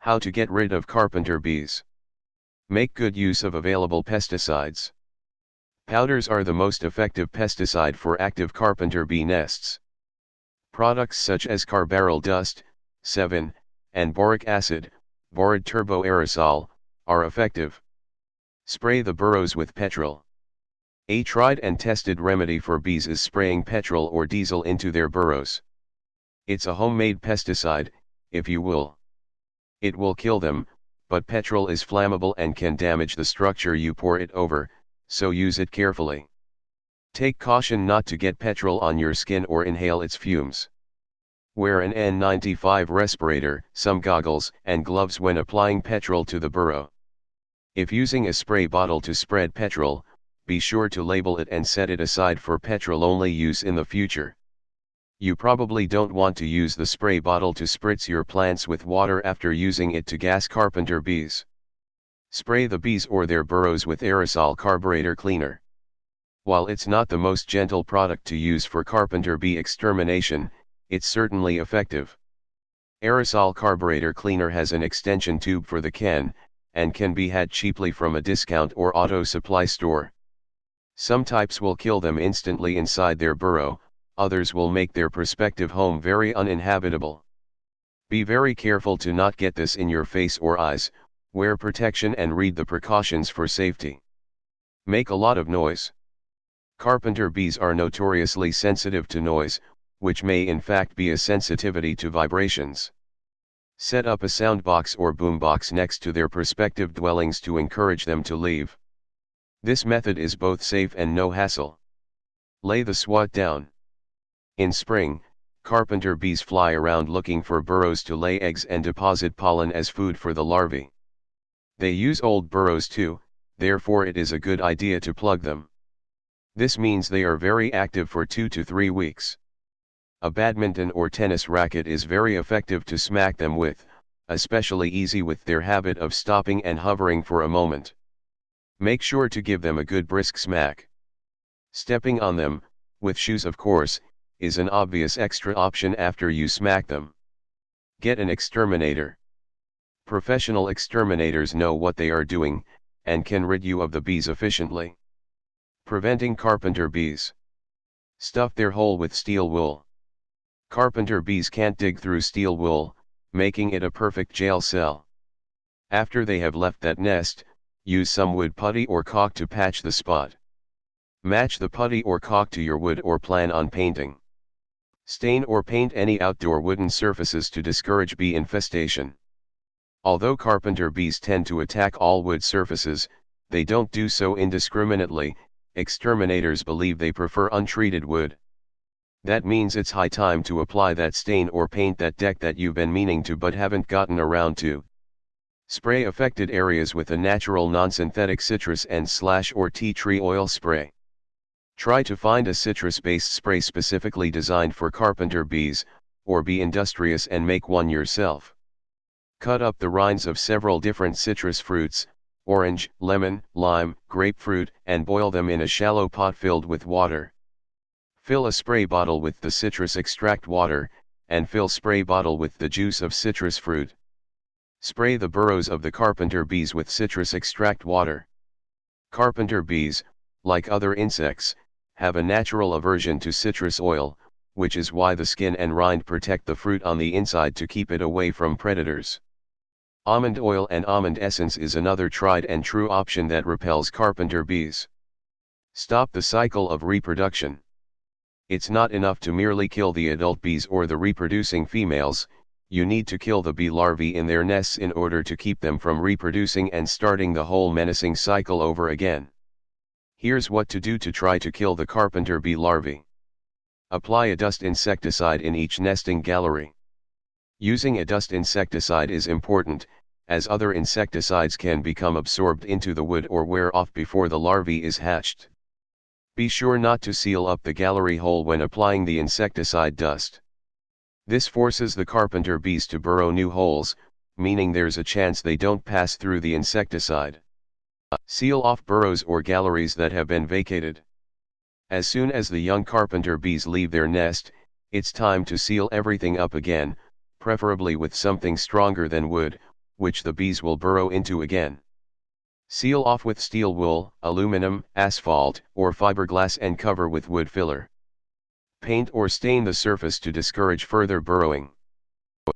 How to get rid of carpenter bees. Make good use of available pesticides. Powders are the most effective pesticide for active carpenter bee nests. Products such as carbaryl dust, 7, and boric acid, boride turbo aerosol, are effective. Spray the burrows with petrol. A tried and tested remedy for bees is spraying petrol or diesel into their burrows. It's a homemade pesticide, if you will. It will kill them, but petrol is flammable and can damage the structure you pour it over, so use it carefully. Take caution not to get petrol on your skin or inhale its fumes. Wear an N95 respirator, some goggles and gloves when applying petrol to the burrow. If using a spray bottle to spread petrol, be sure to label it and set it aside for petrol-only use in the future. You probably don't want to use the spray bottle to spritz your plants with water after using it to gas carpenter bees. Spray the bees or their burrows with aerosol carburetor cleaner. While it's not the most gentle product to use for carpenter bee extermination, it's certainly effective. Aerosol carburetor cleaner has an extension tube for the can, and can be had cheaply from a discount or auto supply store. Some types will kill them instantly inside their burrow, others will make their prospective home very uninhabitable. Be very careful to not get this in your face or eyes, wear protection and read the precautions for safety. Make a lot of noise. Carpenter bees are notoriously sensitive to noise, which may in fact be a sensitivity to vibrations. Set up a soundbox or boombox next to their prospective dwellings to encourage them to leave. This method is both safe and no hassle. Lay the swat down. In spring, carpenter bees fly around looking for burrows to lay eggs and deposit pollen as food for the larvae. They use old burrows too, therefore it is a good idea to plug them. This means they are very active for 2 to 3 weeks. A badminton or tennis racket is very effective to smack them with, especially easy with their habit of stopping and hovering for a moment. Make sure to give them a good brisk smack. Stepping on them, with shoes of course, is an obvious extra option after you smack them. Get an exterminator. Professional exterminators know what they are doing, and can rid you of the bees efficiently. Preventing carpenter bees. Stuff their hole with steel wool. Carpenter bees can't dig through steel wool, making it a perfect jail cell. After they have left that nest, use some wood putty or caulk to patch the spot. Match the putty or caulk to your wood or plan on painting. Stain or paint any outdoor wooden surfaces to discourage bee infestation. Although carpenter bees tend to attack all wood surfaces, they don't do so indiscriminately. Exterminators believe they prefer untreated wood. That means it's high time to apply that stain or paint that deck that you've been meaning to but haven't gotten around to. Spray affected areas with a natural non-synthetic citrus and/or tea tree oil spray. Try to find a citrus-based spray specifically designed for carpenter bees, or be industrious and make one yourself. Cut up the rinds of several different citrus fruits, orange, lemon, lime, grapefruit, and boil them in a shallow pot filled with water. Fill a spray bottle with the citrus extract water, and fill spray bottle with the juice of citrus fruit. Spray the burrows of the carpenter bees with citrus extract water. Carpenter bees, like other insects, have a natural aversion to citrus oil, which is why the skin and rind protect the fruit on the inside to keep it away from predators. Almond oil and almond essence is another tried and true option that repels carpenter bees. Stop the cycle of reproduction. It's not enough to merely kill the adult bees or the reproducing females, you need to kill the bee larvae in their nests in order to keep them from reproducing and starting the whole menacing cycle over again. Here's what to do to try to kill the carpenter bee larvae. Apply a dust insecticide in each nesting gallery. Using a dust insecticide is important, as other insecticides can become absorbed into the wood or wear off before the larvae is hatched. Be sure not to seal up the gallery hole when applying the insecticide dust. This forces the carpenter bees to burrow new holes, meaning there's a chance they don't pass through the insecticide. Seal off burrows or galleries that have been vacated. As soon as the young carpenter bees leave their nest, it's time to seal everything up again, preferably with something stronger than wood, which the bees will burrow into again. Seal off with steel wool, aluminum, asphalt, or fiberglass and cover with wood filler. Paint or stain the surface to discourage further burrowing.